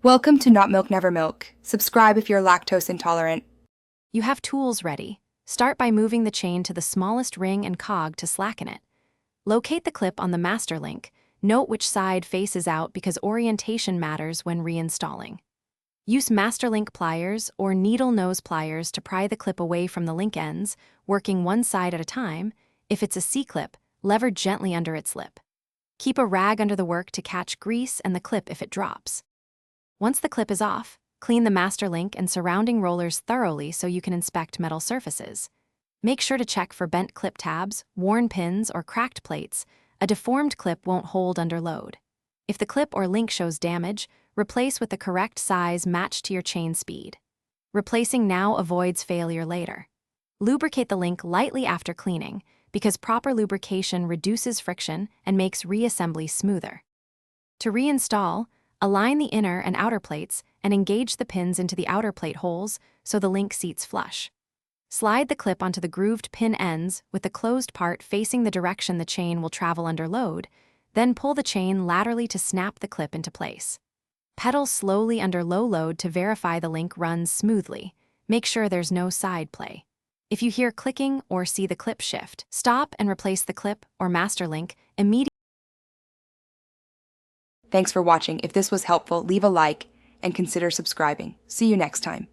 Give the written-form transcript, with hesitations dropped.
Welcome to Not Milk Never Milk. Subscribe if you're lactose intolerant. You have tools ready. Start by moving the chain to the smallest ring and cog to slacken it. Locate the clip on the master link. Note which side faces out because orientation matters when reinstalling. Use master link pliers or needle nose pliers to pry the clip away from the link ends, working one side at a time. If it's a C-clip, lever gently under its lip. Keep a rag under the work to catch grease and the clip if it drops. Once the clip is off, clean the master link and surrounding rollers thoroughly so you can inspect metal surfaces. Make sure to check for bent clip tabs, worn pins, or cracked plates. A deformed clip won't hold under load. If the clip or link shows damage, replace with the correct size matched to your chain speed. Replacing now avoids failure later. Lubricate the link lightly after cleaning, because proper lubrication reduces friction and makes reassembly smoother. To reinstall, align the inner and outer plates and engage the pins into the outer plate holes so the link seats flush. Slide the clip onto the grooved pin ends with the closed part facing the direction the chain will travel under load, then pull the chain laterally to snap the clip into place. Pedal slowly under low load to verify the link runs smoothly. Make sure there's no side play. If you hear clicking or see the clip shift, stop and replace the clip or master link immediately. Thanks for watching. If this was helpful, leave a like and consider subscribing. See you next time.